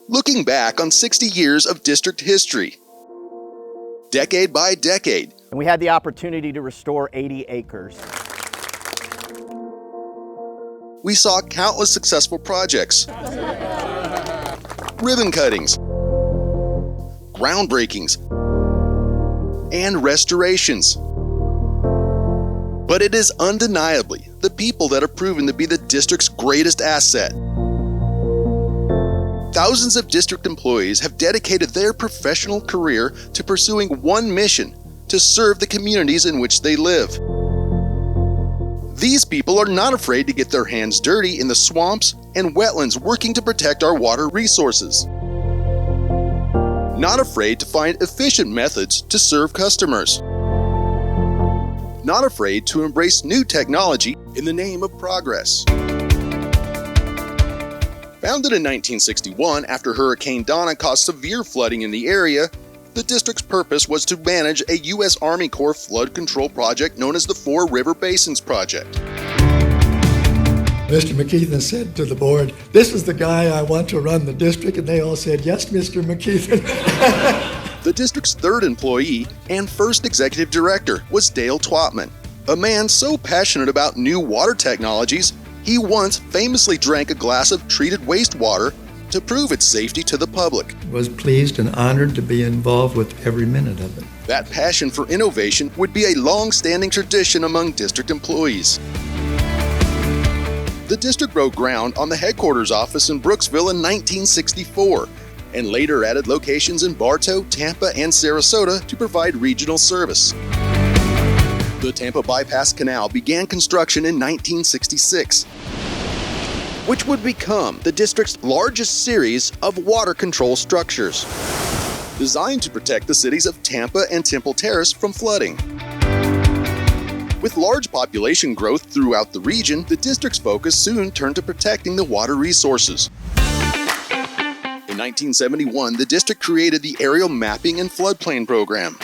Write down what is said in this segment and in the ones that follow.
looking back on 60 years of district history, decade by decade. And we had the opportunity to restore 80 acres. We saw countless successful projects, ribbon cuttings, groundbreakings, and restorations. But it is undeniably the people that have proven to be the district's greatest asset. Thousands of district employees have dedicated their professional career to pursuing one mission: to serve the communities in which they live. These people are not afraid to get their hands dirty in the swamps and wetlands working to protect our water resources. Not afraid to find efficient methods to serve customers. Not afraid to embrace new technology in the name of progress. Founded in 1961 after Hurricane Donna caused severe flooding in the area, the district's purpose was to manage a U.S. Army Corps flood control project known as the Four River Basins Project. Mr. McKeithen said to the board, "This is the guy I want to run the district," and they all said, "Yes, Mr. McKeithen." The district's third employee and first executive director was Dale Twatman, a man so passionate about new water technologies, he once famously drank a glass of treated wastewater to prove its safety to the public. Was pleased and honored to be involved with every minute of it. That passion for innovation would be a long-standing tradition among district employees. The district broke ground on the headquarters office in Brooksville in 1964, and later added locations in Bartow, Tampa, and Sarasota to provide regional service. The Tampa Bypass Canal began construction in 1966, which would become the district's largest series of water control structures, designed to protect the cities of Tampa and Temple Terrace from flooding. With large population growth throughout the region, the district's focus soon turned to protecting the water resources. In 1971, the district created the Aerial Mapping and Floodplain Program.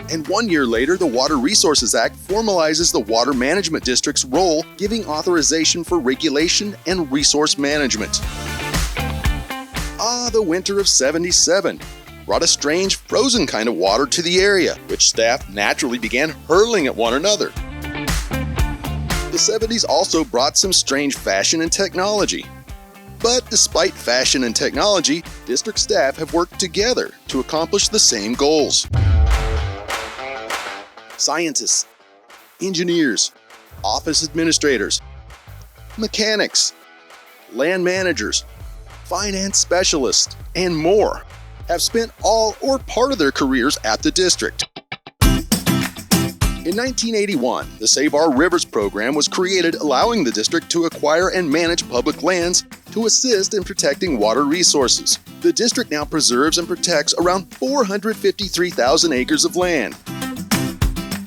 And 1 year later, the Water Resources Act formalizes the Water Management District's role, giving authorization for regulation and resource management. The winter of '77 brought a strange frozen kind of water to the area, which staff naturally began hurling at one another. The '70s also brought some strange fashion and technology. But despite fashion and technology, district staff have worked together to accomplish the same goals. Scientists, engineers, office administrators, mechanics, land managers, finance specialists, and more have spent all or part of their careers at the district. In 1981, the Save Our Rivers program was created, allowing the district to acquire and manage public lands to assist in protecting water resources. The district now preserves and protects around 453,000 acres of land.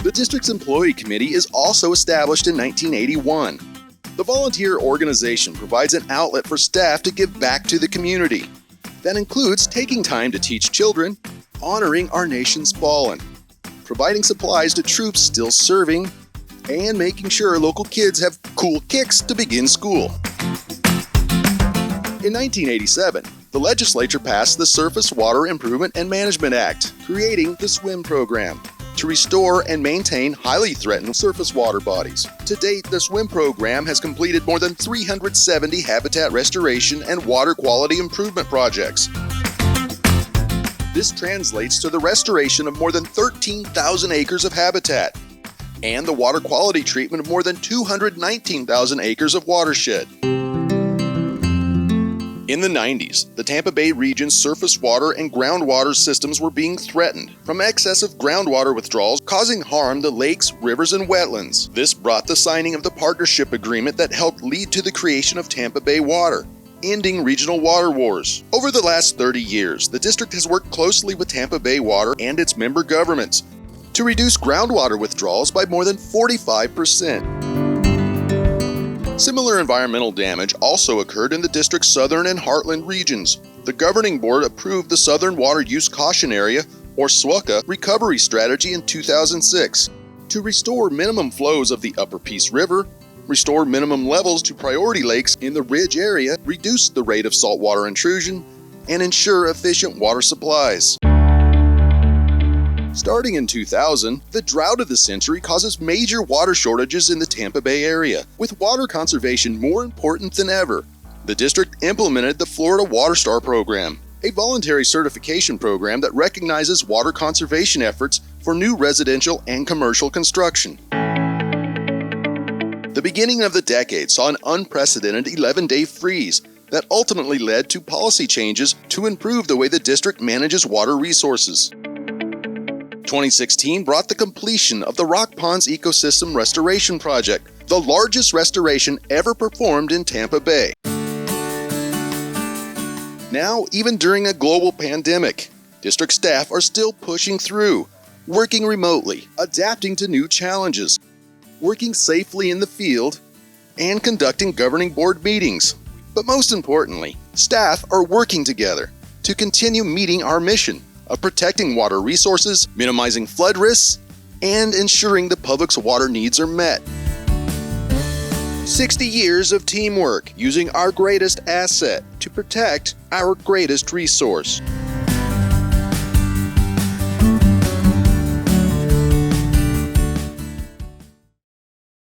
The district's employee committee is also established in 1981. The volunteer organization provides an outlet for staff to give back to the community. That includes taking time to teach children, honoring our nation's fallen, providing supplies to troops still serving, and making sure local kids have cool kicks to begin school. In 1987, the legislature passed the Surface Water Improvement and Management Act, creating the SWIM program to restore and maintain highly threatened surface water bodies. To date, the SWIM program has completed more than 370 habitat restoration and water quality improvement projects. This translates to the restoration of more than 13,000 acres of habitat and the water quality treatment of more than 219,000 acres of watershed. In the 90s, the Tampa Bay region's surface water and groundwater systems were being threatened from excessive groundwater withdrawals causing harm to lakes, rivers, and wetlands. This brought the signing of the partnership agreement that helped lead to the creation of Tampa Bay Water, ending regional water wars. Over the last 30 years, the district has worked closely with Tampa Bay Water and its member governments to reduce groundwater withdrawals by more than 45%. Similar environmental damage also occurred in the district's southern and heartland regions. The governing board approved the Southern Water Use Caution Area, or SWUCA, recovery strategy in 2006 to restore minimum flows of the Upper Peace River, restore minimum levels to priority lakes in the ridge area, reduce the rate of saltwater intrusion, and ensure efficient water supplies. Starting in 2000, the drought of the century causes major water shortages in the Tampa Bay area, with water conservation more important than ever. The district implemented the Florida Water Star program, a voluntary certification program that recognizes water conservation efforts for new residential and commercial construction. The beginning of the decade saw an unprecedented 11-day freeze that ultimately led to policy changes to improve the way the district manages water resources. 2016 brought the completion of the Rock Ponds Ecosystem Restoration Project, the largest restoration ever performed in Tampa Bay. Now, even during a global pandemic, district staff are still pushing through, working remotely, adapting to new challenges, working safely in the field, and conducting governing board meetings. But most importantly, staff are working together to continue meeting our mission of protecting water resources, minimizing flood risks, and ensuring the public's water needs are met. 60 years of teamwork using our greatest asset to protect our greatest resource.